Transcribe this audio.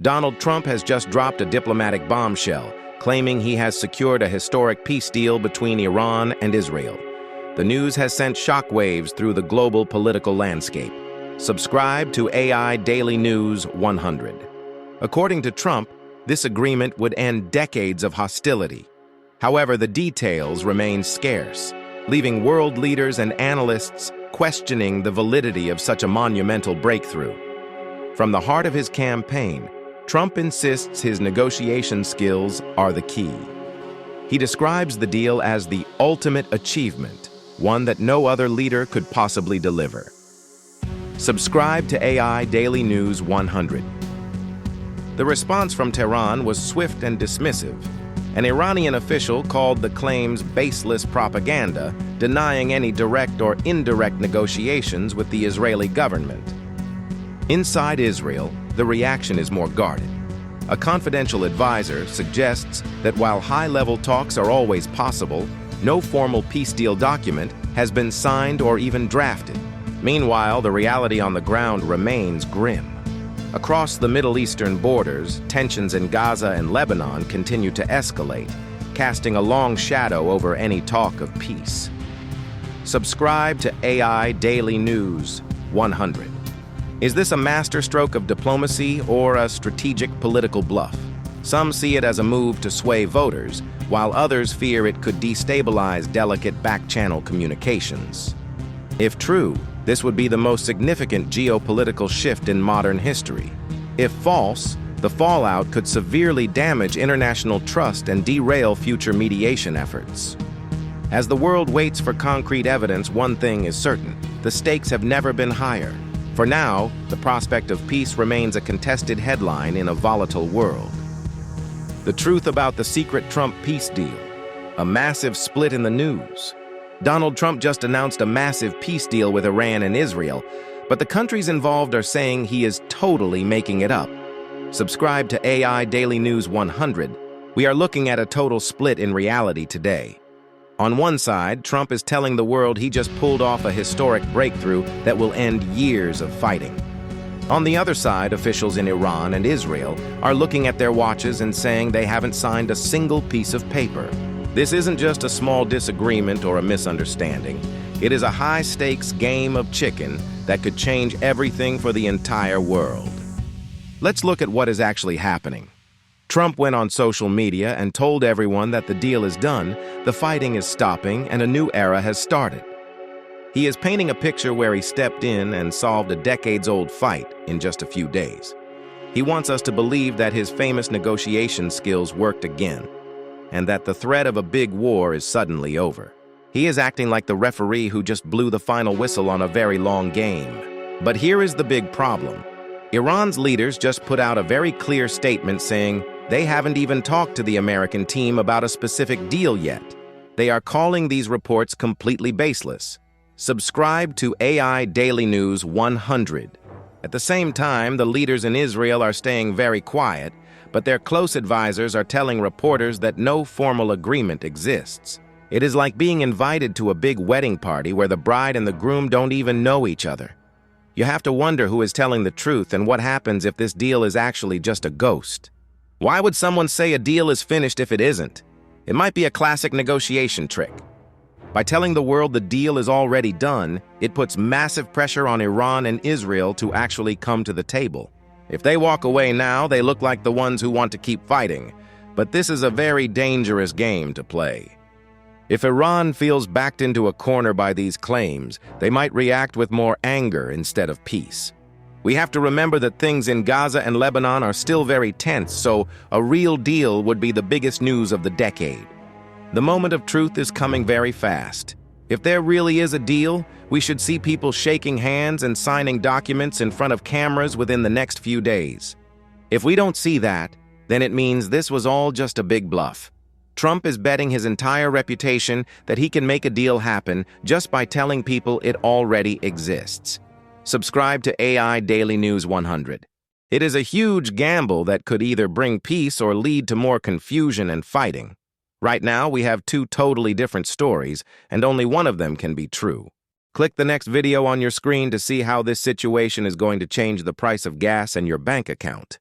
Donald Trump has just dropped a diplomatic bombshell, claiming he has secured a historic peace deal between Iran and Israel. The news has sent shockwaves through the global political landscape. Subscribe to AI Daily News 100. According to Trump, this agreement would end decades of hostility. However, the details remain scarce, leaving world leaders and analysts questioning the validity of such a monumental breakthrough. From the heart of his campaign, Trump insists his negotiation skills are the key. He describes the deal as the ultimate achievement, one that no other leader could possibly deliver. Subscribe to AI Daily News 100. The response from Tehran was swift and dismissive. An Iranian official called the claims baseless propaganda, denying any direct or indirect negotiations with the Israeli government. Inside Israel, the reaction is more guarded. A confidential advisor suggests that while high-level talks are always possible, no formal peace deal document has been signed or even drafted. Meanwhile, the reality on the ground remains grim. Across the Middle Eastern borders, tensions in Gaza and Lebanon continue to escalate, casting a long shadow over any talk of peace. Subscribe to AI Daily News 100. Is this a masterstroke of diplomacy or a strategic political bluff? Some see it as a move to sway voters, while others fear it could destabilize delicate back-channel communications. If true, this would be the most significant geopolitical shift in modern history. If false, the fallout could severely damage international trust and derail future mediation efforts. As the world waits for concrete evidence, one thing is certain: the stakes have never been higher. For now, the prospect of peace remains a contested headline in a volatile world. The truth about the secret Trump peace deal. A massive split in the news. Donald Trump just announced a massive peace deal with Iran and Israel, but the countries involved are saying he is totally making it up. Subscribe to AI Daily News 100. We are looking at a total split in reality today. On one side, Trump is telling the world he just pulled off a historic breakthrough that will end years of fighting. On the other side, officials in Iran and Israel are looking at their watches and saying they haven't signed a single piece of paper. This isn't just a small disagreement or a misunderstanding. It is a high-stakes game of chicken that could change everything for the entire world. Let's look at what is actually happening. Trump went on social media and told everyone that the deal is done, the fighting is stopping, and a new era has started. He is painting a picture where he stepped in and solved a decades-old fight in just a few days. He wants us to believe that his famous negotiation skills worked again, and that the threat of a big war is suddenly over. He is acting like the referee who just blew the final whistle on a very long game. But here is the big problem. Iran's leaders just put out a very clear statement saying they haven't even talked to the American team about a specific deal yet. They are calling these reports completely baseless. Subscribe to AI Daily News 100. At the same time, the leaders in Israel are staying very quiet, but their close advisors are telling reporters that no formal agreement exists. It is like being invited to a big wedding party where the bride and the groom don't even know each other. You have to wonder who is telling the truth and what happens if this deal is actually just a ghost. Why would someone say a deal is finished if it isn't? It might be a classic negotiation trick. By telling the world the deal is already done, it puts massive pressure on Iran and Israel to actually come to the table. If they walk away now, they look like the ones who want to keep fighting. But this is a very dangerous game to play. If Iran feels backed into a corner by these claims, they might react with more anger instead of peace. We have to remember that things in Gaza and Lebanon are still very tense, so a real deal would be the biggest news of the decade. The moment of truth is coming very fast. If there really is a deal, we should see people shaking hands and signing documents in front of cameras within the next few days. If we don't see that, then it means this was all just a big bluff. Trump is betting his entire reputation that he can make a deal happen just by telling people it already exists. Subscribe to AI Daily News 100. It is a huge gamble that could either bring peace or lead to more confusion and fighting. Right now, we have two totally different stories, and only one of them can be true. Click the next video on your screen to see how this situation is going to change the price of gas and your bank account.